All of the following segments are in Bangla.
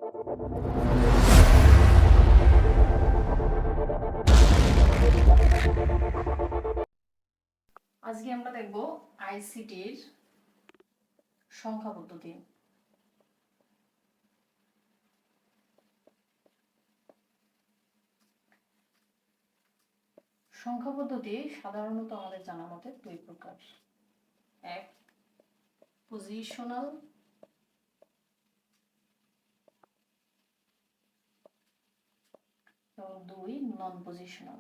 আজকে আমরা দেখব আইসিটির সংখ্যা পদ্ধতি। সংখ্যা পদ্ধতি সাধারণত আমাদের জানা মতে দুই প্রকার, এক পজিশনাল এবং দুই নন পজিশনাল।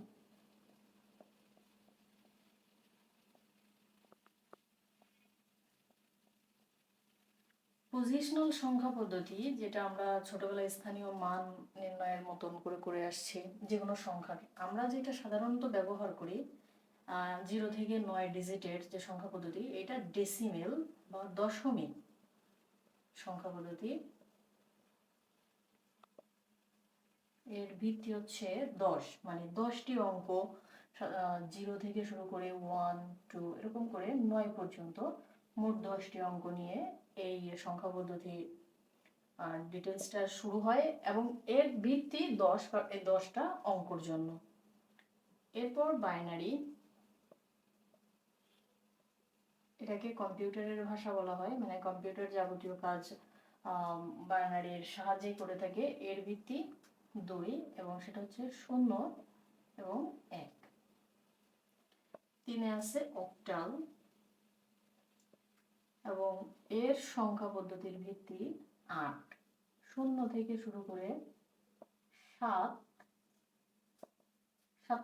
পজিশনাল সংখ্যা পদ্ধতি, যেটা আমরা ছোটবেলায় স্থানীয় মান নির্ণয়ের মতন করে আসছি যে কোনো সংখ্যার, আমরা যেটা সাধারণত ব্যবহার করি 0 থেকে 9 ডিজিটের যে সংখ্যা পদ্ধতি, এটা ডেসিমেল বা দশমিক সংখ্যা পদ্ধতি। এর ভিত্তি হচ্ছে 10, মানে 10টি অঙ্ক 0 থেকে শুরু করে 1, 2 এরকম করে 9 পর্যন্ত মোট 10টি অঙ্ক নিয়ে এই সংখ্যা পদ্ধতি ডিটেলসটা শুরু হয় এবং এর ভিত্তি 10 বা এই 10টা অঙ্কর জন্য। এরপর বাইনারি, এটাকে কম্পিউটারের ভাষা বলা হয়, মানে কম্পিউটার যাবতীয় কাজ বাইনারির সাহায্যে করে থাকে। এর ভিত্তি 2 এবং সেটা হচ্ছে 0 এবং 1। 3 আছে অক্টাল এবং এর সংখ্যা পদ্ধতির ভিত্তি 8, 0 থেকে শুরু করে 7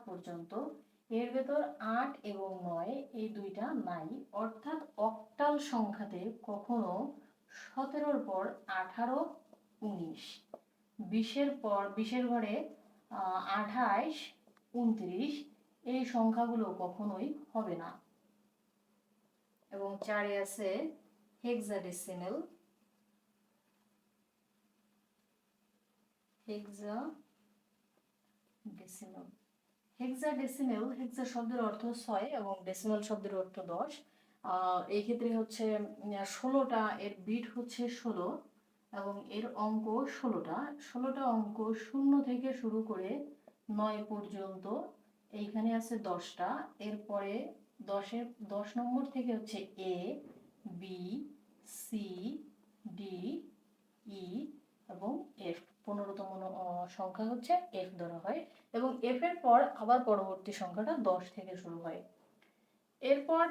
পর্যন্ত। এর ভেতর 8 এবং 9 এই দুইটা নাই, অর্থাৎ অক্টাল সংখ্যাতে কখনো 17-র পর 18, 19, 20-এর পর 20-এর ঘরে 28, 29 এই সংখ্যাগুলো কখনোই হবে না। এবং 4 আছে হেক্সাডেসিমেল। হেক্সাডেসিমেল, হেক্সা শব্দের অর্থ 6 এবং ডেসিমেল শব্দের অর্থ 10। এই ক্ষেত্রে হচ্ছে 16টা, এর বিট হচ্ছে 16 এবং এর অঙ্ক 16টা অঙ্ক 0 থেকে শুরু করে 9 পর্যন্ত। এইখানে আছে 10টা, এরপরে 10 নম্বর থেকে হচ্ছে এ, বি, সি, ডি, ই এবং এফ। 15তম সংখ্যা হচ্ছে এফ ধরা হয় এবং এফ এর পর আবার পরবর্তী সংখ্যাটা 10 থেকে শুরু হয়। এরপর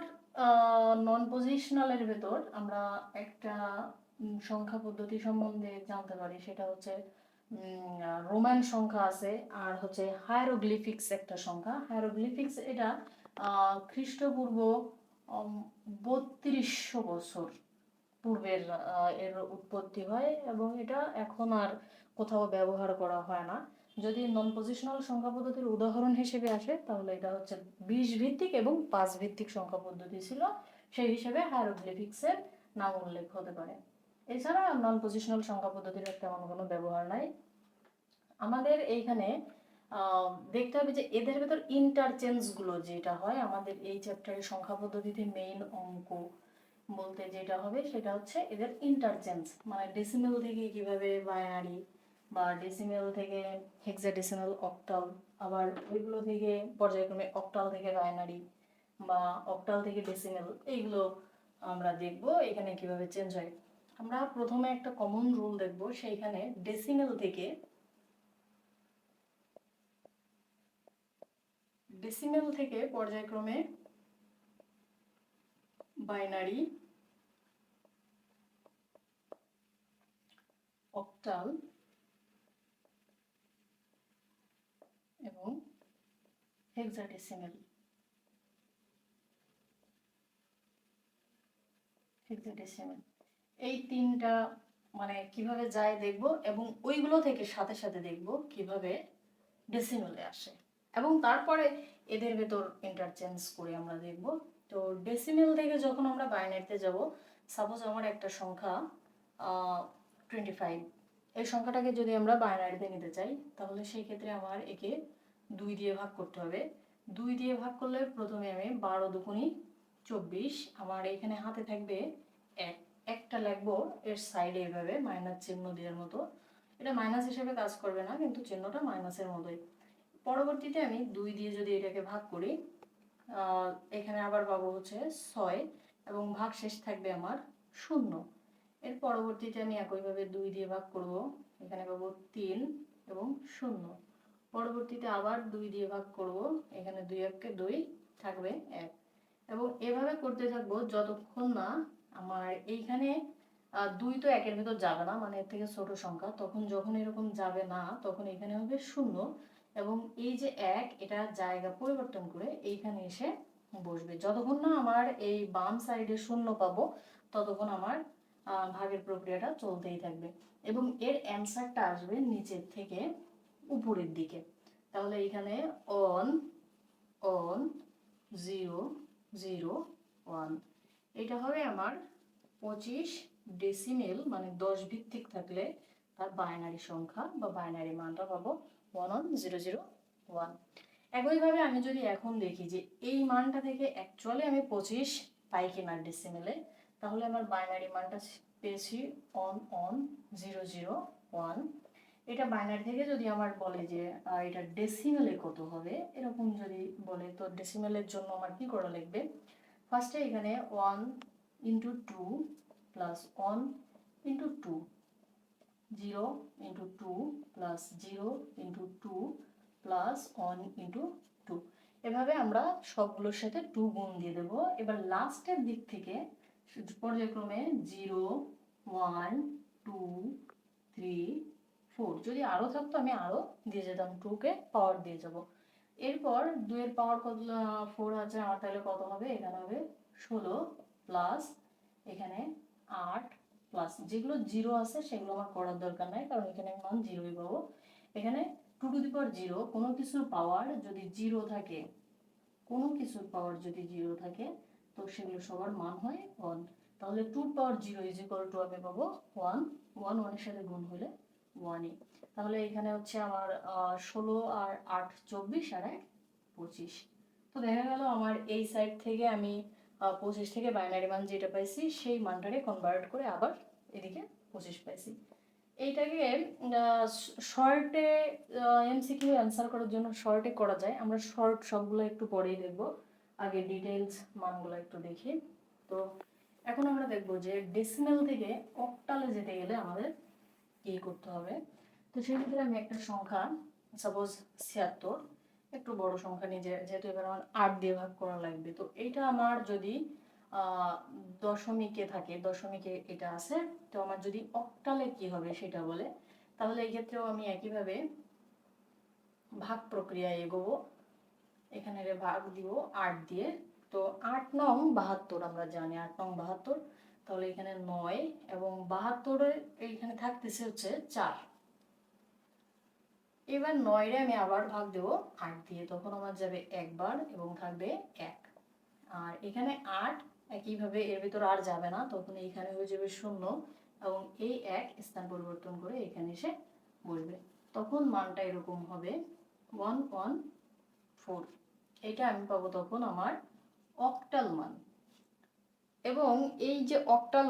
নন পজিশনালের ভেতর আমরা একটা সংখ্যা পদ্ধতি সম্বন্ধে জানতে পারি, সেটা হচ্ছে রোমান সংখ্যা আছে আর হচ্ছে হায়ারোগ্লিফিক্স একটা সংখ্যা। হায়ারোগ্লিফিক্স এটা খ্রিস্টপূর্ব 3200 বছর পূর্বের এর উৎপত্তি হয় এবং এটা এখন আর কোথাও ব্যবহার করা হয় না। যদি নন পজিশনাল সংখ্যা পদ্ধতির উদাহরণ হিসেবে আসে তাহলে এটা হচ্ছে 20 ভিত্তিক এবং 5 ভিত্তিক সংখ্যা পদ্ধতি ছিল, সেই হিসেবে হায়ারোগ্লিফিক্সের নাম উল্লেখ হতে পারে। এছাড়া নন পজিশনাল সংখ্যা পদ্ধতির তেমন কোনো ব্যবহার নাই। আমাদের এইখানে দেখতে হবে যে এদের ভেতর ইন্টারচেঞ্জগুলো যেটা হয় আমাদের এই চ্যাপ্টারের সংখ্যা পদ্ধতিতে মেইন অঙ্ক বলতে যেটা হবে সেটা হচ্ছে এদের ইন্টারচেঞ্জ, মানে ডেসিমেল থেকে কিভাবে বাইনারি বা ডেসিমেল থেকে হেক্সাডেসিমেল, অক্টাল, আবার ওইগুলো থেকে পর্যায়ক্রমে অক্টাল থেকে বাইনারি বা অক্টাল থেকে ডেসিমেল, এইগুলো আমরা দেখব এখানে কিভাবে চেঞ্জ হয়। আমরা প্রথমে একটা কমন রুল দেখব, সেইখানে ডেসিমেল থেকে পর্যায়ক্রমে বাইনারি, অক্টাল এবং হেক্সাডেসিমেল এই তিনটা মানে কিভাবে যায় দেখব এবং ওইগুলো থেকে সাথে সাথে দেখব কিভাবে ডেসিমেলে আসে এবং তারপরে এদের ভেতর ইন্টারচেঞ্জ করে আমরা দেখব। তো ডেসিমেল থেকে যখন আমরা বাইনারিতে যাব, সাপোজ আমার একটা সংখ্যা 25, এই সংখ্যাটাকে যদি আমরা বাইনারিতে নিতে চাই তাহলে সেই ক্ষেত্রে আমার একে 2 দিয়ে ভাগ করতে হবে। 2 দিয়ে ভাগ করলে প্রথমে আমি 12 দুগুণী 24, আমার এখানে হাতে থাকবে 1, একটা লিখবো এর সাইডে এভাবে মাইনাস চিহ্ন দেওয়ার মতো, এটা মাইনাস হিসেবে কাজ করবে না, কিন্তু চিহ্নটা মাইনাসের মতোই। পরবর্তীতে আমি 2 দিয়ে যদি এটাকে ভাগ করি, এখানে আবার পাবো হচ্ছে 6 এবং ভাগ শেষ থাকবে আমার 0। এর পরবর্তীতে আমি একইভাবে 2 দিয়ে ভাগ করব, এখানে পাবো 3 এবং 0। পরবর্তীতে আবার 2 দিয়ে ভাগ করব, এখানে 2 এককে 2 থাকবে 1, এবং এভাবে করতে থাকবো যতক্ষণ না আমার এইখানে 2 তো 1-এর ভিতর যাবে না, মানে এর থেকে ছোট সংখ্যা, তখন যখন এরকম যাবে না তখন এখানে হবে 0, এবং এই যে 1 এটা জায়গা পরিবর্তন করে এইখানে এসে বসবে। যতক্ষণ না আমার এই বাম সাইডে 0 পাবো ততক্ষণ আমার ভাগের প্রক্রিয়াটা চলতেই থাকবে, এবং এর অ্যান্সারটা আসবে নিচের থেকে উপরের দিকে। তাহলে এখানে অন অন 0 0 1, এটা হবে আমার 25 ডেসিমেল, মানে 10 ভিত্তিক থাকলে তার বাইনারি সংখ্যা বা বাইনারি মানটা পাবো 11001। একইভাবে আমি যদি এখন দেখি যে এই মানটা থেকে অ্যাকচুয়ালি আমি 25 পাই কিনা ডেসিমেলে, তাহলে আমার বাইনারি মানটা পেয়েছি 11001। এটা বাইনারি থেকে যদি আমার বলে যে এটা ডেসিমেলে কত হবে, এরকম যদি বলে, তো ডেসিমেলের জন্য আমার কি করা লাগবে? ফার্স্টে এখানে 1 into 2 plus 1 into 2, 0 into 2 plus 0 into 2 plus 1 into 2, এভাবে আমরা সবগুলোর সাথে 2 গুণ দিয়ে দেবো। এবার লাস্টের দিক থেকে পর্যায়ক্রমে 0 1 2 3 4, যদি আরও থাকতো আমি আরও দিয়ে যেতাম, 2কে পাওয়ার দিয়ে যাব। এরপর 2 এর পাওয়ার কত 4 আছে আমার, তাহলে কত হবে? এখানে হবে 16 প্লাস এখানে 8 প্লাস যেগুলো 0 আছে সেগুলো আমার করার দরকার নাই, কারণ এখানে আমি মান 0ই পাবো। এখানে 2 টু দি পাওয়ার 0, কোনো কিছুর পাওয়ার যদি 0 থাকে, কোনো কিছুর পাওয়ার যদি 0 থাকে তো সেগুলো সবার মান হয় 1। তাহলে 2 পাওয়ার 0 ইজ ইকুয়াল টু আমি পাবো 1, 1 1 এর সাথে গুণ হলে 1ই। তাহলে এখানে হচ্ছে আমার 16 আর 8 24 আর 1 25। তো দেখা গেল আমার এই সাইড থেকে আমি 25 থেকে বাইনারি মান যেটা পাইছি সেই মানটাকে কনভার্ট করে আবার এদিকে 25 পাইছি। এইটাকে শর্টে এমসিকিউ অ্যান্সার করার জন্য শর্টে করা যায়। আমরা শর্ট সবগুলো একটু পরেই দেখব, আগে ডিটেলস মানগুলো একটু দেখি। তো এখন আমরা দেখব যে ডেসিমেল থেকে অক্টালে যেতে গেলে আমাদের কি করতে হবে। তো সেই ক্ষেত্রে আমি একটা সংখ্যা, সাপোজ 76, একটু বড় সংখ্যা নিয়ে, যেহেতু এবার আমার 8 দিয়ে ভাগ করা লাগবে, তো এইটা আমার যদি দশমিকে থাকে, দশমিকে এটা আছে, তো আমার যদি অক্টালে কি হবে সেটা বলে, তাহলে এই ক্ষেত্রেও আমি একইভাবে ভাগ প্রক্রিয়ায় এগোবো। এখানে ভাগ দিব 8 দিয়ে, তো 8 নং 72 আমরা জানি 8 নং 72, তাহলে এখানে 9 এবং 72 এইখানে থাকতেছে হচ্ছে 4। এবার 9 রে আমি আবার ভাগ দেব 8 দিয়ে, তখন আমার যাবে একবার এবং থাকবে 1। আর এখানে 8 একইভাবে এর ভিতর আর যাবে না, তখন এইখানে হয়ে যাবে 0 এবং এই 1 স্থান পরিবর্তন করে এখানে এসে বসবে, তখন মানটা এরকম হবে 114। এটা আমি পাবো তখন আমার অক্টাল মান। এবং এই যে অক্টাল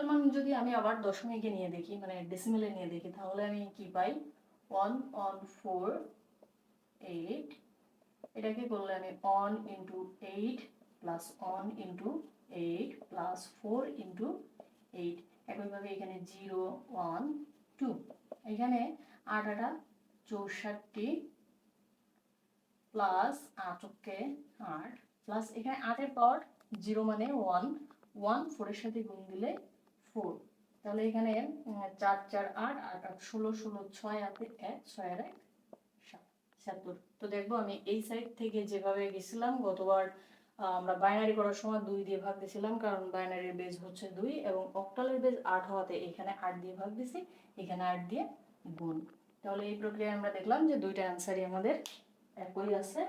মান যদি আমি আবার দশমিকে নিয়ে দেখি, মানে ডেসিমেলে নিয়ে দেখি, তাহলে আমি কি পাই? 114.8। এটাকে করলে আমি 1 into 8 plus 1 into 8 plus 4 into 8, একইভাবে এখানে 0 1 2, এখানে 8 8 64 প্লাস 8 8 প্লাস এখানে 8 এর পাওয়ার 0 মানে 1, 1 4 এর সাথে গুণ দিলে 4, তাহলে এখানে 4 4 8 8 8 16 16 6 8 1 6 আর 1 7। তো দেখবো আমি এই সাইড থেকে যেভাবে গেছিলাম গতবার, আমরা বাইনারি করার সময় 2 দিয়ে ভাগ দিয়েছিলাম, কারণ বাইনারির বেজ হচ্ছে 2 এবং অক্টালের বেজ 8 হওয়াতে এখানে 8 দিয়ে ভাগ দিছি, এখানে 8 দিয়ে গুণ। তাহলে এই প্রক্রিয়ায় আমরা দেখলাম যে দুইটা অ্যান্সারই আমাদের একই আছে।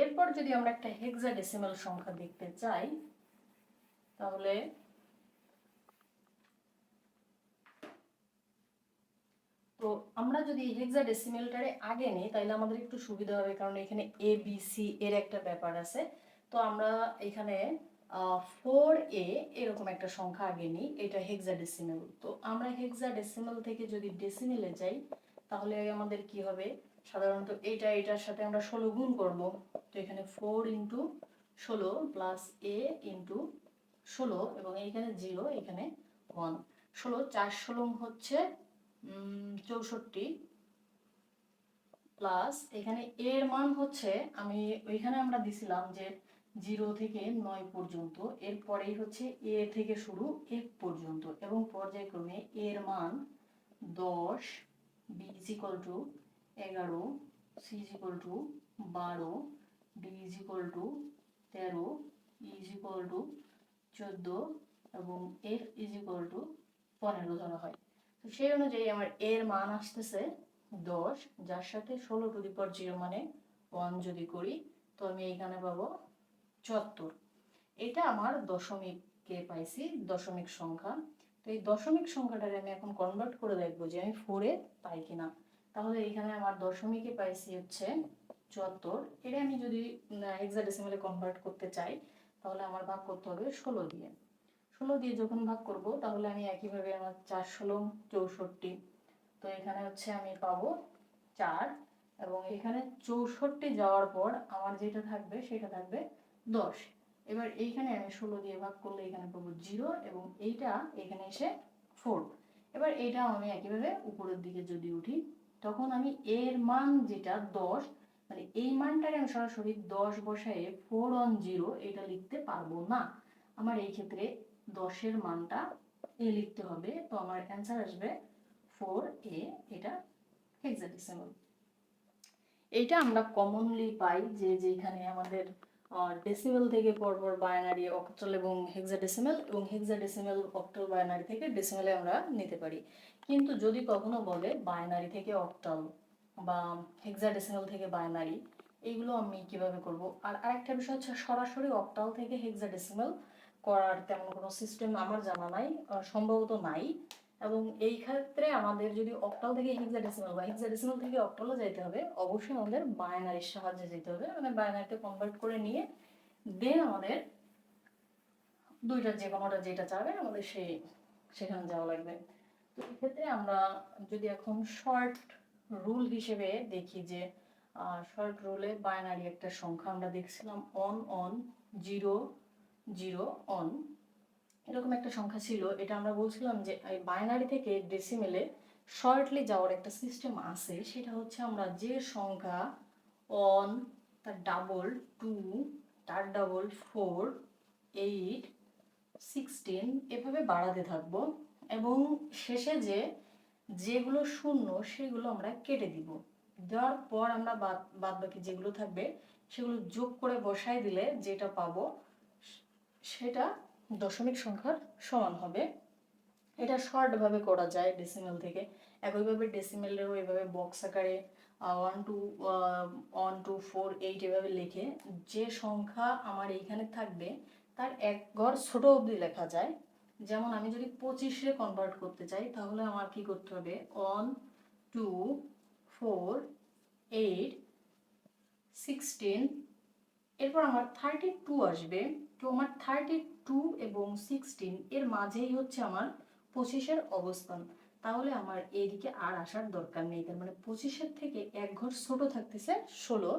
এরপর যদি আমরা একটা হেক্সাডেসিমাল সংখ্যা দেখতে চাই, তাহলে তো আমরা যদি হেক্সাডেসিমালটারে আগে নিই তাহলে আমাদের একটু সুবিধা হবে, কারণ এখানে এ বি সি এর একটা ব্যাপার আছে। তো আমরা এখানে 4a এরকম একটা সংখ্যা আগে নিই, এটা হেক্সাডেসিমেল। তো আমরা হেক্সাডেসিমেল থেকে যদি ডেসিমেলে যাই তাহলে আমাদের কি হবে, সাধারণত এটার সাথে আমরা 16 গুণ করব। তো এখানে 4 ইন্টু 16 প্লাস a ইন্টু 16 এবং এইখানে 0, এখানে 1। 16 4 16 হচ্ছে 64 প্লাস এখানে এর মান হচ্ছে, আমি ওইখানে আমরা দিছিলাম যে 0 থেকে 9 পর্যন্ত, এরপরেই হচ্ছে এ থেকে শুরু 1 পর্যন্ত এবং পর্যায়ক্রমে এর মান 10, B is equal to 11, C is equal to 12, D is equal to 13, E is equal to 14 এবং এফ ইজ ইকুয়াল টু 15 ধরা হয়। তো সেই অনুযায়ী আমার এর মান আসতেছে 10, যার সাথে 16 টু দি পাওয়ার 0 মানে 1 যদি করি তো আমি এইখানে পাবো 74। এটা আমার দশমিককে পাইছি, দশমিক সংখ্যা। তো এই দশমিক সংখ্যাটারে আমি এখন কনভার্ট করে দেখবো যে আমি 4-এ পাই কিনা। তাহলে এইখানে আমার দশমিকে পাইছি হচ্ছে 74। এটা আমি যদি হেক্সাডেসিমালে কনভার্ট করতে চাই তাহলে আমার ভাগ করতে হবে 16 দিয়ে। 16 দিয়ে যখন ভাগ করব তাহলে আমি একইভাবে আমার 4 16 64। তো এখানে হচ্ছে আমি পাবো 4 এবং এখানে 64 যাওয়ার পর আমার যেটা থাকবে সেটা থাকবে 10। এবার এইখানে আমি 16 দিয়ে ভাগ করলে এখানে পাবো 0 এবং এইটা এখানে এসে 4। এবার এইটা আমি একইভাবে উপরের দিকে যদি উঠি তখন আমি এর মান যেটা 10, মানে এই মানটাকে আমি সরাসরি 10 বসায়ে 4 অন 0 এটা লিখতে পারবো না। আমার এই ক্ষেত্রে 10-এর মানটা এ লিখতে হবে। তো আমার অ্যান্সার আসবে 4a, এটা হেক্সাডেসিমাল। এইটা আমরা কমনলি পাই যে যেখানে আমাদের ডেসিমেল থেকে পরপর বাইনারি, অক্টাল এবং হেক্সাডেসিমাল এবং হেক্সাডেসিমাল অক্টাল বাইনারি থেকে ডেসিমেলে আমরা নিতে পারি। কিন্তু যদি কখনো বলে বাইনারি থেকে অক্টাল বা হেক্সাডেসিমাল থেকে বাইনারি, এইগুলো আমি কিভাবে করব। আর আরেকটা বিষয় হচ্ছে সরাসরি অক্টাল থেকে হেক্সাডেসিমাল করার তেমন কোনো সিস্টেম আমার জানা নাই, সম্ভবত নাই। এবং এই ক্ষেত্রে আমাদের যদি অক্টাল থেকে হেক্সাডেসিমাল বা হেক্সাডেসিমাল থেকে অক্টালে যেতে হবে অবশ্যই আমাদের বাইনারির সাহায্যে যেতে হবে, মানে বাইনারিতে কনভার্ট করে নিয়ে দেন আমাদের দুইটার যে কোনোটা যেটা চাবে আমাদের সেখানে যাওয়া লাগবে। তো এক্ষেত্রে আমরা যদি এখন শর্ট রুল হিসেবে দেখি যে শর্ট রুলে বাইনারি একটা সংখ্যা আমরা দেখছিলাম অন অন 0 0 অন, এরকম একটা সংখ্যা ছিল। এটা আমরা বলছিলাম যে বাইনারি থেকে ডেসিমেলে শর্টলি যাওয়ার একটা সিস্টেম আছে, সেটা হচ্ছে আমরা যে সংখ্যা অন, তার ডাবল 2, তার ডাবল 4, 8, 16 এভাবে বাড়াতে থাকবো এবং শেষে যেগুলো শূন্য সেগুলো আমরা কেটে দিব। দেওয়ার পর আমরা বাদ বাকি যেগুলো থাকবে সেগুলো যোগ করে বসায় দিলে যেটা পাবো সেটা দশমিক সংখ্যার সমান হবে। এটা শর্টভাবে করা যায় ডেসিমেল থেকে। একইভাবে ডেসিমেলেরও এভাবে বক্স আকারে 1 2 4 8 এভাবে লিখে যে সংখ্যা আমার এইখানে থাকবে তার এক ঘর ছোট অবধি লেখা যায়। যেমন আমি যদি 25-এ কনভার্ট করতে চাই তাহলে আমার কি করতে হবে, 1 2 4 8 16, এরপর আমার 32 আসবে। তো আমার 32 এবং 16 এর মাঝেই হচ্ছে আমার 25-এর অবস্থান। তাহলে আমার এইদিকে আর আসার দরকার নেই, তার মানে 25-এর থেকে এক ঘর ছোট থাকতেছে 16,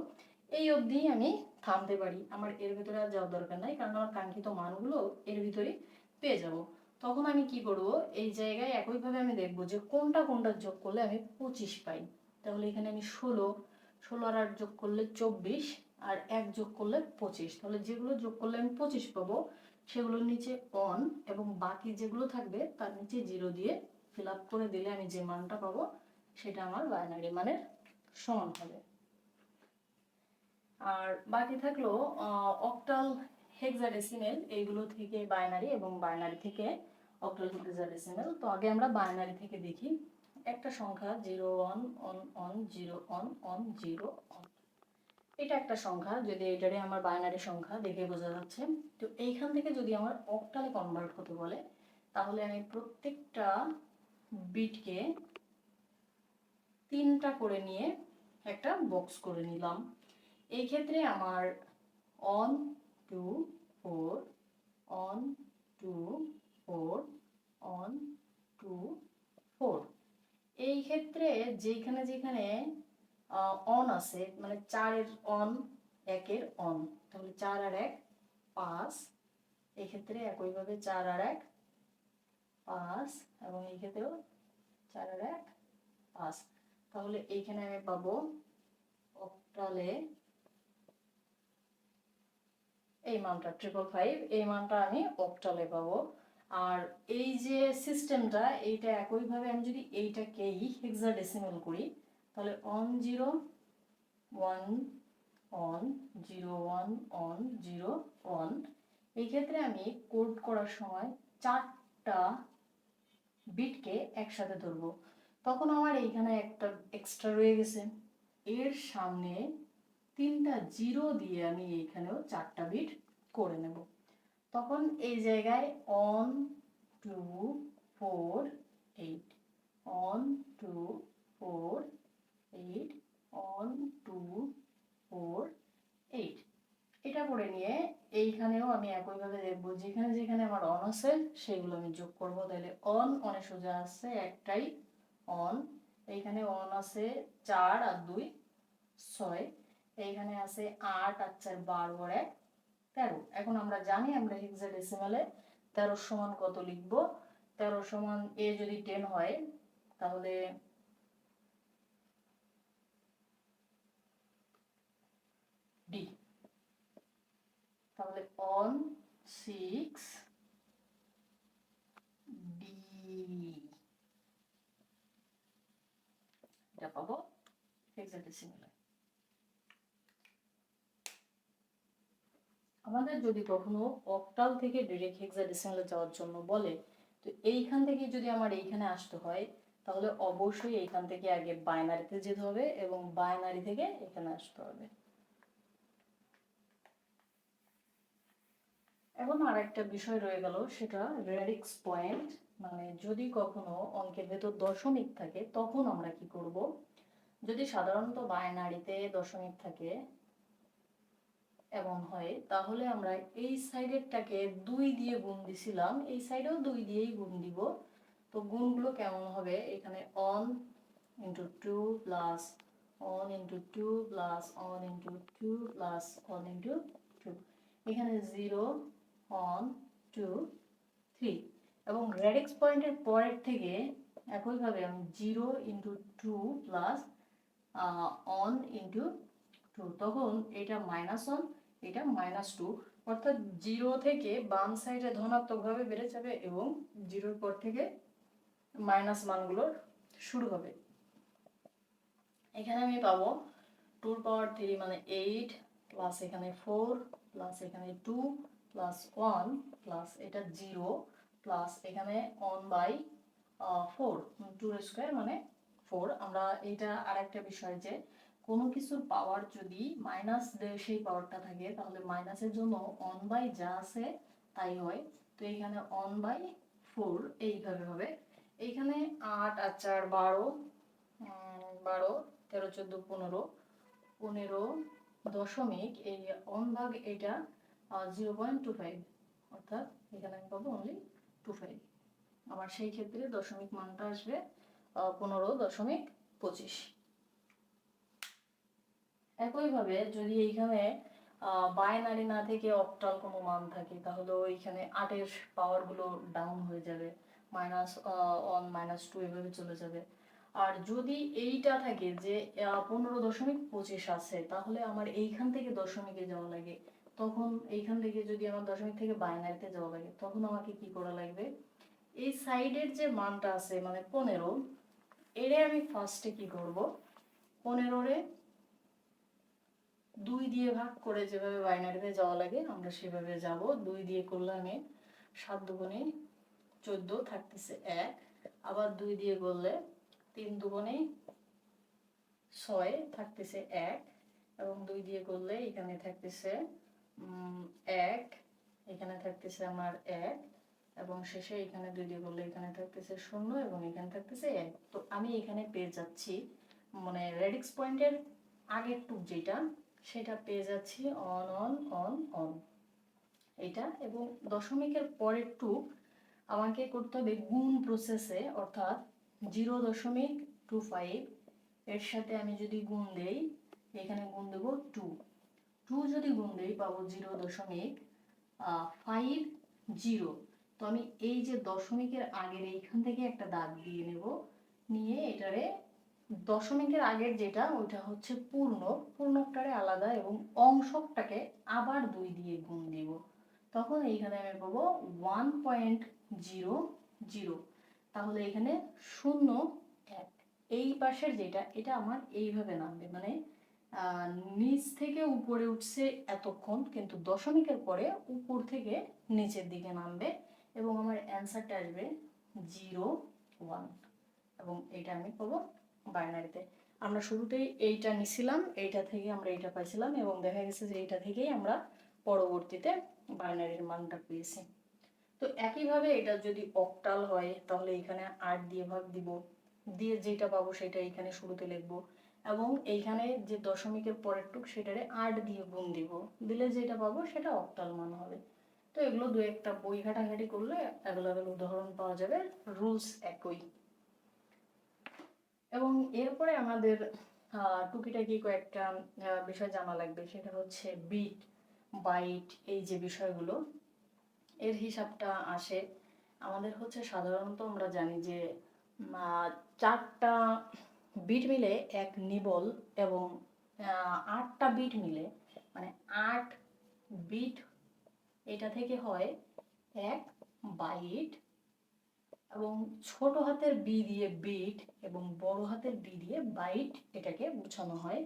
এই অবধি আমি থামতে পারি। আমার এর ভিতরে আর যাওয়ার দরকার নাই, কারণ আমার কাঙ্ক্ষিত মানগুলো এর ভিতরেই পেয়ে যাব। তখন আমি কি করব, এই জায়গায় একইভাবে আমি দেখব যে কোনটা কোনটা যোগ করলে আমি 25 পাই। তাহলে এখানে আমি 16 আর 8 যোগ করলে 24 আর 1 যোগ করলে 25। তাহলে যেগুলো যোগ করলে আমি 25 পাবো সেগুলোর নিচে অন এবং বাকি যেগুলো থাকবে তার নিচে 0 দিয়ে ফিল আপ করে দিলে আমি যে মানটা পাবো সেটা আমার বাইনারি মানের সমান হবে। আর বাকি থাকলো অক্টাল, হেক্সাডেসিমেল, এইগুলো থেকে বাইনারি এবং বাইনারি থেকে অক্টাল হেক্সাডেসিমেল। তো আগে আমরা বাইনারি থেকে দেখি। একটা সংখ্যা 0 1 on on 0 on on 0 on, এটা একটা সংখ্যা। যদি এটারে আমার বাইনারি সংখ্যা দেখে বোঝা যাচ্ছে। তো এইখান থেকে যদি আমার অক্টালে কনভার্ট করতে বলে তাহলে আমি প্রত্যেকটা বিটকে 3টা করে নিয়ে একটা বক্স করে নিলাম। এই ক্ষেত্রে আমার 1 2 4 অন টু 4, অন টু 4। এই ক্ষেত্রে যেখানে যেখানে অন আছে, মানে 4-এর অন, 1-এর অন, তাহলে 4 আর 1 5। এই ক্ষেত্রে একইভাবে 4 আর 1 5, এবং এই ক্ষেত্রেও 4 আর 1 5। তাহলে এইখানে আমি পাবো অক্টালে এই মানটা 555, এই মানটা আমি অক্টালে পাবো। আর এই যে সিস্টেমটা, এইটা একইভাবে আমি যদি এইটাকেই হেক্সাডেসিমাল করি, তাহলে অন 0 1 অন 0 1 অন 0 1। এই ক্ষেত্রে আমি কোড করার সময় 4টা বিটকে একসাথে ধরবো, তখন আমার এইখানে একটা এক্সট্রা রয়ে গেছে। এর সামনে 3টা জিরো দিয়ে আমি এইখানেও 4টা বিট করে নেব। তখন এই জায়গায় অন 2 4 8, অন 2 4 8, অন 2 4 8। এটা করে নিয়ে এইখানেও আমি একইভাবে দেখবো, যেখানে যেখানে আমার অন আছে সেগুলো আমি যোগ করব। তাহলে অন অনেক সোজা আছে একটাই অন, এইখানে অন আছে 4 আর 2 6, এইখানে আছে 8 আর 4 12 আর 1 13। এখন আমরা জানি আমরা হেক্সাডেসিমালে 13 সমান কত লিখব। 13 সমান এ যদি 10 হয় তাহলে ডি, তাহলে অন 6 ডি, এটা পাবো হেক্সাডেসিমালে। আমাদের যদি কখনো অক্টাল থেকে ডিরেক্ট হেক্সাডেসিমালে যাওয়ার জন্য বলে, তো এইখান থেকে যদি আমার এইখানে আসতে হয়, তাহলে অবশ্যই এইখান থেকে আগে বাইনারিতে যেতে হবে এবং বাইনারি থেকে এখানে আসতে হবে। এখন আর একটা বিষয় রয়ে গেল, সেটা রেডিক্স পয়েন্ট। মানে যদি কখনো অঙ্কের ভেতর দশমিক থাকে তখন আমরা কি করব। যদি সাধারণত বাইনারিতে দশমিক থাকে এমন হয়, তাহলে আমরা এই সাইডেরটাকে 2 দিয়ে গুণ দিছিলাম, এই সাইডেও 2 দিয়েই গুণ দিব। তো গুণগুলো কেমন হবে, এখানে on into 2 plus on into 2 plus on into 2 plus on into 2, এখানে 0 অন 2 3। এবং রেডিক্স পয়েন্টের পরের থেকে একইভাবে আমি 0 ইন্টু 2 প্লাস অন ইন্টু 2, তখন এটা -1 এটা -2, অর্থাৎ 0 থেকে বাম সাইডে ধনাত্মকভাবে বেড়ে যাবে এবং 0-র পর থেকে মাইনাস মানগুলো শুরু হবে। এখানে আমি পাবো 2 এর পাওয়ার 3 মানে 8 প্লাস এখানে 4 প্লাস এখানে 2 প্লাস 1 প্লাস এটা 0 প্লাস এখানে 1/4, 2 এর স্কয়ার মানে 4। আমরা এটা আরেকটা বিষয় যে কোনো কিছুর পাওয়ার যদি মাইনাস সেই পাওয়ারটা থাকে, তাহলে মাইনাসের জন্য 1/ যা আছে তাই হয়। তো এখানে 1/4 এইভাবে হবে। এইখানে 8 আর 4 12, 12 13 14 15, 15 দশমিক এই অন ভাগ এটা 0.25, অর্থাৎ এখানে আমি পাবো অনলি 25। আবার সেই ক্ষেত্রে দশমিক মানটা আসবে 15.25। একইভাবে যদি এইখানে বাইনারি না থেকে অক্টাল কোনো মান থাকে, তাহলে ওইখানে 8-এর পাওয়ারগুলো ডাউন হয়ে যাবে, -1 -2 এভাবে চলে যাবে। আর যদি এইটা থাকে যে 15.25 আছে, তাহলে আমার এইখান থেকে দশমিকে যাওয়া লাগে, তখন এইখান থেকে যদি আমার দশমিক থেকে বাইনারিতে যাওয়া লাগে, তখন আমাকে কি করা লাগবে, এই সাইডের যে মানটা আছে মানে 15, এরে আমি ফার্স্টে কি করব, 15-রে 2 দিয়ে ভাগ করে যেভাবে বাইনারিতে যাওয়া লাগে আমরা সেভাবে যাব। 2 দিয়ে করলে আমি 7 দুগুণে 14 থাকতেছে 1, আবার 2 দিয়ে করলে 3 দুগুণে 6 থাকতেছে 1, এবং 2 দিয়ে করলে এখানে থাকতেছে 1, এখানে থাকতেছে আমার 1, এবং শেষে এখানে 2 দিয়ে করলে এখানে থাকতেছে 0 এবং এখানে থাকতেছে 1। তো আমি এখানে পেয়ে যাচ্ছি, মানে রেডিক্স পয়েন্টের আগের টুক যেটা, সেটা পেয়ে যাচ্ছি অন অন অন অন। এইটা, এবং দশমিকের পরের টুক আমাকে করতে হবে গুণ প্রসেসে, অর্থাৎ 0.25 এর সাথে আমি যদি গুণ দেই, এখানে গুণ দেব 2 যদি গুণ দেই পাবো 0.50। তো আমি এই যে দশমিকের আগের এইখান থেকে একটা দাগ দিয়ে নেব, নিয়ে এটারে দশমিকের আগের যেটা ওইটা হচ্ছে পূর্ণকটারে আলাদা, এবং অংশকটাকে আবার 2 দিয়ে গুণ দিব, তখন এইখানে আমি পাবো 1.00। তাহলে এখানে 0.1, এই পাশের যেটা এটা আমার এইভাবে নামবে, মানে নিচ থেকে উপরে উঠছে এতক্ষণ, কিন্তু দশমিকের পরে উপর থেকে নিচের দিকে নামবে, এবং আমার অ্যান্সারটা আসবে 0.1, এবং এটা আমি পাবো বাইনারিতে। আমরা শুরুতেই এইটা নিছিলাম, এইটা থেকে আমরা এইটা পাইছিলাম, এবং দেখা গেছে যে এইটা থেকেই আমরা পরবর্তীতে বাইনারির মানটা পেয়েছি। তো একইভাবে এটা যদি অক্টাল হয় তাহলে এখানে 8 দিয়ে ভাগ দিব, দিয়ে যেটা পাবো সেটা এখানে শুরুতে লিখবো, এবং এইখানে যে দশমিকের পরের টুক সেটারে 8 দিয়ে গুণ দিব, দিলে যেটা পাবো সেটা অক্টাল মান হবে। তো এগুলো দু একটা বই ঘাটাঘাটি করলে অ্যাভেলেবেল উদাহরণ পাওয়া যাবে, রুলস একই। এবং এরপরে আমাদের টুকিটাকি কয়েকটা বিষয় জানা লাগবে, সেটা হচ্ছে বিট, বাইট, এই যে বিষয়গুলো এর হিসাবটা আসে আমাদের হচ্ছে সাধারণত আমরা জানি যে 4টা বিট মিলে এক নিবল, এবং 8টা বিট মিলে মানে 8 বিট, এটা থেকে হয় 1 বাইট, এবং ছোট হাতের বি দিয়ে বিট এবং বড় হাতের বি দিয়ে বাইট এটাকে বোঝানো হয়।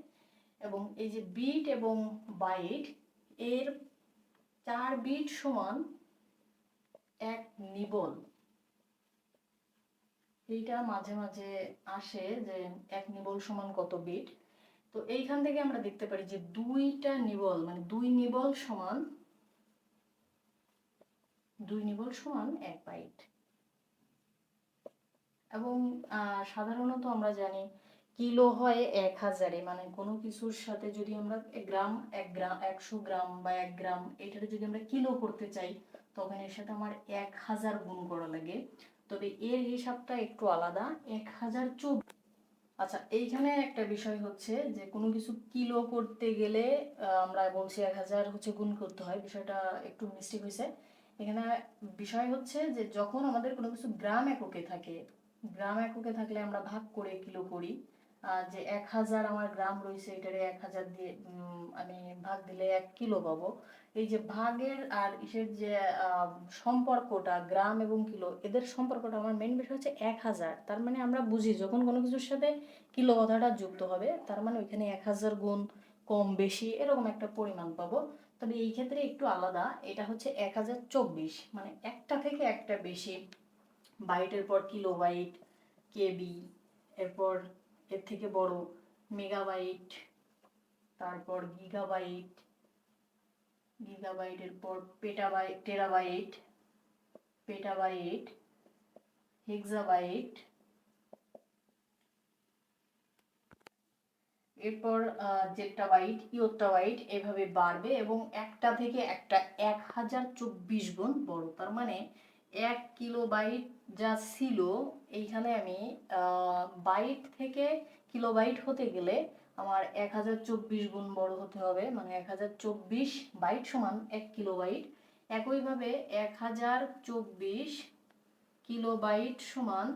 এবং এই যে বিট এবং বাইট এর 4 বিট সমান 1 নিবল, এইটা মাঝে মাঝে আসে যে 1 নিবল সমান কত বিট। তো এইখান থেকে আমরা দেখতে পারি যে 2টা নিবল মানে 2 নিবল সমান 1 বাইট। এবং সাধারণত আমরা জানি কিলো হয় 1000-এ, মানে কোনো কিছুর সাথে যদি আমরা গ্রাম 100 গ্রাম বা 1 গ্রাম এটাতে যদি আমরা কিলো করতে চাই তখন এর সাথে আমার 1000 গুণ করা লাগে। তবে এর হিসাবটা একটু আলাদা, 1024। আচ্ছা, এইখানে একটা বিষয় হচ্ছে যে কোনো কিছু কিলো করতে গেলে আমরা বলছি 1000 হচ্ছে গুণ করতে হয়, বিষয়টা একটু মিস্টেক হয়েছে এখানে। বিষয় হচ্ছে যে যখন আমাদের কোনো কিছু গ্রাম এককে থাকে, গ্রাম এককে থাকলে আমরা ভাগ করে কিলো করি, যে 1000 আমার গ্রাম রয়েছে, এটারে 1000 দিয়ে আমি ভাগ দিলে 1 কিলো পাবো। এই যে ভাগের আর ইসের যে সম্পর্কটা, গ্রাম এবং কিলো এদের সম্পর্কটা, আমার মেন বিষয় হচ্ছে 1000। তার মানে আমরা বুঝি যখন কোনো কিছুর সাথে কিলো কথাটা যুক্ত হবে তার মানে ওইখানে 1000 গুণ কম বেশি এরকম একটা পরিমাণ পাবো। তবে এই ক্ষেত্রে একটু আলাদা, এটা হচ্ছে 1024, মানে একটা থেকে একটা বেশি। বাইটের পর কিলো বাইট, কেবি, এরপর এর থেকে বড় মেগাবাইট, তারপর গিগাবাইট, গিগাবাইটের পর পেটাবাইট, টেরাবাইট, পেটাবাইট, হেক্সাবাইট, এরপর জেট্টাবাইট, ইয়োট্টাবাইট, এভাবে বাড়বে, এবং একটা থেকে একটা 1024 গুণ বড়। তার মানে 1 কিলোবাইট যা ছিল, এইখানে আমি বাইট থেকে কিলোবাইট হতে গেলে আমার 1024 গুণ বড় হতে হবে, মানে 1024 বাইট সমান 1 কিলোবাইট। একইভাবে 1024 কিলোবাইট সমান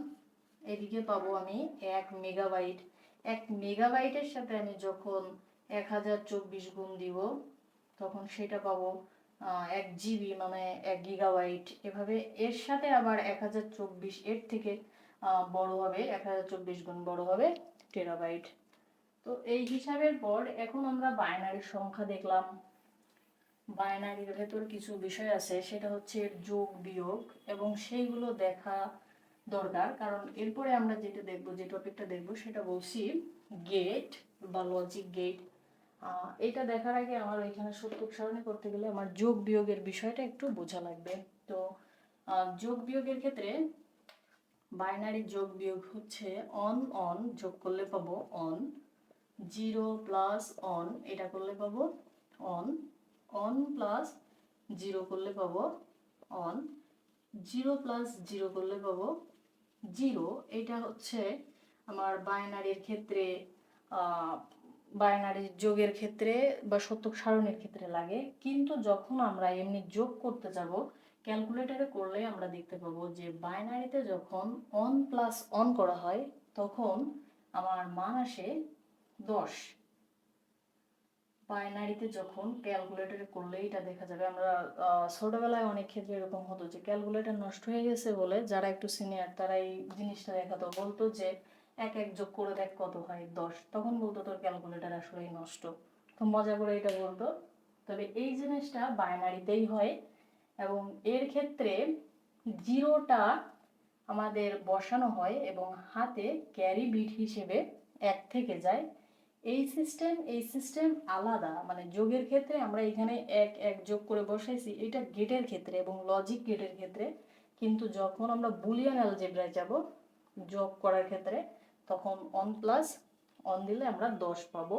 এদিকে পাবো আমি 1 মেগাবাইট। 1 মেগাবাইটের সাথে আমি যখন 1024 গুণ দিব তখন সেটা পাবো 1 জিবি, মানে 1 গিগাবাইট। এভাবে এর সাথে আবার 1024 এর থেকে বড় হবে, 1024 গুণ বড় হবে টেরাবাইট। তো এই হিসাবের পর এখন আমরা বাইনারি সংখ্যা দেখলাম। বাইনারির ভেতর কিছু বিষয় আছে, সেটা হচ্ছে যোগ বিয়োগ, এবং সেইগুলো দেখা দরকার, কারণ এরপরে আমরা যেটা দেখবো, যে টপিকটা দেখবো সেটা বলছি গেট বা লজিক গেট। এটা দেখার আগে আমার এখানে সূত্র সারণী করতে গেলে আমার যোগ বিয়োগের বিষয়টা একটু বোঝা লাগবে। তো যোগ বিয়োগের ক্ষেত্রে বাইনারি যোগ বিয়োগ হচ্ছে অন অন যোগ করলে পাবো অন, 0 প্লাস অন এটা করলে পাবো অন, অন প্লাস জিরো করলে পাবো অন, জিরো প্লাস জিরো করলে পাবো জিরো। এটা হচ্ছে আমার বাইনারির ক্ষেত্রে, বাইনারি যোগের ক্ষেত্রে বা সত্যক সারণের ক্ষেত্রে লাগে। কিন্তু যখন আমরা এমনি যোগ করতে যাব ক্যালকুলেটরে করলে আমরা দেখতে পাবো যে বাইনারিতে যখন অন প্লাস অন করা হয় তখন আমার মান আসে 10। বাইনারিতে যখন ক্যালকুলেটরে করলে এটা দেখা যাবে। আমরা ছোটবেলায় অনেক ক্ষেত্রে এরকম হতো যে ক্যালকুলেটর নষ্ট হয়ে গেছে বলে যারা একটু সিনিয়র তারা এই জিনিসটা দেখাতো, বলতো যে এক এক যোগ করে দেখ কত হয় 10, তখন বলতো তোর ক্যালকুলেটর আসলেই নষ্ট, তো মজা করে এটা বলতো। তবে এই জিনিসটা বাইনারিতেই হয় এবং এর ক্ষেত্রে জিরোটা আমাদের বসানো হয় এবং হাতে ক্যারি বিট হিসেবে এক থেকে যায়। এই সিস্টেম আলাদা, মানে যোগের ক্ষেত্রে আমরা এখানে এক এক যোগ করে বসাইছি, এটা গেটের ক্ষেত্রে এবং লজিক গেটের ক্ষেত্রে। কিন্তু যখন আমরা বুলিয়ান অ্যালজেব্রায় যাব যোগ করার ক্ষেত্রে তখন অন প্লাস অন দিলে আমরা 10 পাবো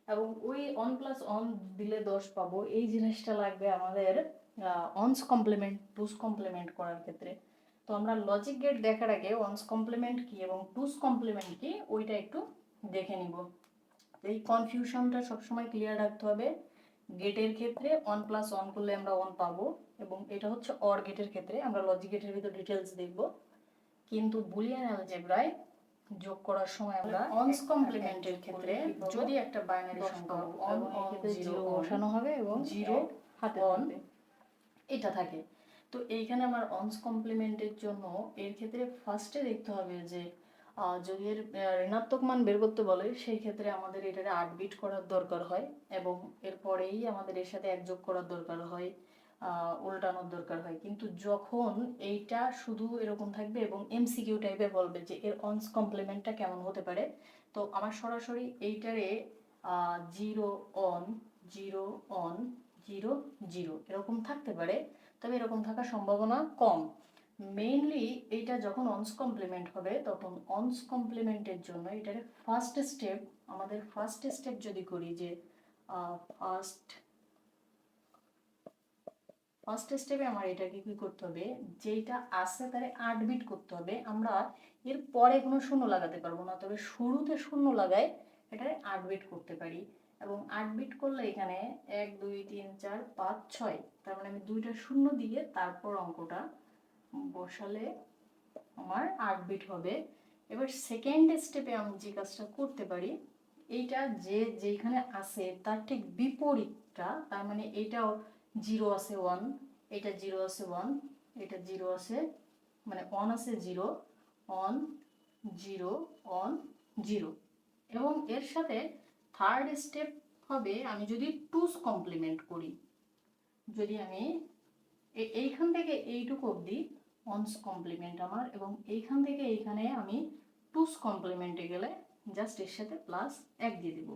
এবং ওই অন প্লাস অন দিলে 10 পাবো। এই জিনিসটা লাগবে আমাদের অনস কমপ্লিমেন্ট টুস কমপ্লিমেন্ট করার ক্ষেত্রে। তো আমরা লজিক গেট দেখার আগে ওয়ান্স কমপ্লিমেন্ট কি এবং টুস কমপ্লিমেন্ট কি ওইটা একটু দেখে নিব। এই কনফিউশনটা সবসময় ক্লিয়ার রাখতে হবে। গেটের ক্ষেত্রে অন প্লাস অন করলে আমরা অন পাবো এবং এটা হচ্ছে অর গেটের ক্ষেত্রে, আমরা লজিক গেটের ভিতর ডিটেলস দেখব। কিন্তু বুলিয়ান অ্যালজেব্রায় যোগ করার সময় আমরা অনস কমপ্লিমেন্টের ক্ষেত্রে যদি একটা বাইনারি সংখ্যা অন অন জিরো বসানো হবে এবং জিরো হাতে অন এটা থাকে। তো এইখানে আমার অনস কমপ্লিমেন্টের জন্য এর ক্ষেত্রে ফার্স্টে দেখতে হবে যে যদি এর ঋণাত্মক মান বের করতে বলে সেই ক্ষেত্রে আমাদের এটারে 8 বিট করার দরকার হয় এবং এরপরেই আমাদের এর সাথে এক যোগ করার দরকার হয়, উল্টানোর দরকার হয়। কিন্তু যখন এইটা শুধু এরকম থাকবে এবং এমসিকিউ টাইপের বলবে যে এর অনস কমপ্লিমেন্টটা কেমন হতে পারে, তো আমার সরাসরি এইটারে zero on zero on zero zero এরকম থাকতে পারে, তবে এরকম থাকার সম্ভাবনা কম। মেইনলি এইটা যখন অনস কমপ্লিমেন্ট হবে তখন অনস কমপ্লিমেন্টের জন্য এটার ফার্স্ট স্টেপ যদি করি যে ফার্স্ট স্টেপে আমার এটাকে কি করতে হবে, যেটা আছে তারে 8 বিট করতে হবে। আমরা এর পরে কোনো শূন্য লাগাতে পারবো না, তবে শুরুতে শূন্য লাগাই এটারে 8 বিট করতে পারি এবং 8 বিট করলে এখানে 1 2 3 4 5 6, তার মানে আমি দুইটা শূন্য দিয়ে তারপর অঙ্কটা বসালে আমার 8 বিট হবে। এবার সেকেন্ড স্টেপে আমি যে কাজটা করতে পারি, এইটা যেখানে আছে তার ঠিক বিপরীতটা, তার মানে এইটাও জিরো আছে 1, এটা জিরো আছে 1, এটা জিরো আছে, মানে অন আছে zero on zero on zero. এবং এর সাথে থার্ড স্টেপ হবে আমি যদি টুস কমপ্লিমেন্ট করি, যদি আমি এইখান থেকে এইটুকু অবধি অনস কমপ্লিমেন্ট আমার এবং এইখান থেকে এইখানে আমি টুস কমপ্লিমেন্টে গেলে জাস্ট এর সাথে প্লাস 1 দিয়ে দেব।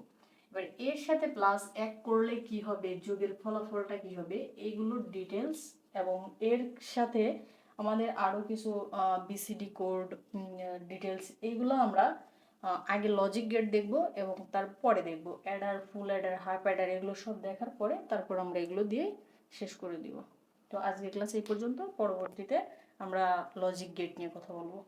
এবার এর সাথে প্লাস 1 করলে কি হবে, যোগের ফলাফলটা কি হবে, এইগুলোর ডিটেলস এবং এর সাথে আমাদের আরও কিছু বিসিডি কোড ডিটেলস, এইগুলো আমরা আগে লজিক গেট দেখব এবং তারপরে দেখব অ্যাডার, ফুল অ্যাডার, হাফ অ্যাডার, এগুলো সব দেখার পরে তারপর আমরা এগুলো দিয়ে শেষ করে দিব। তো আজকের ক্লাস এই পর্যন্ত, পরবর্তীতে আমরা লজিক গেট নিয়ে কথা বলবো।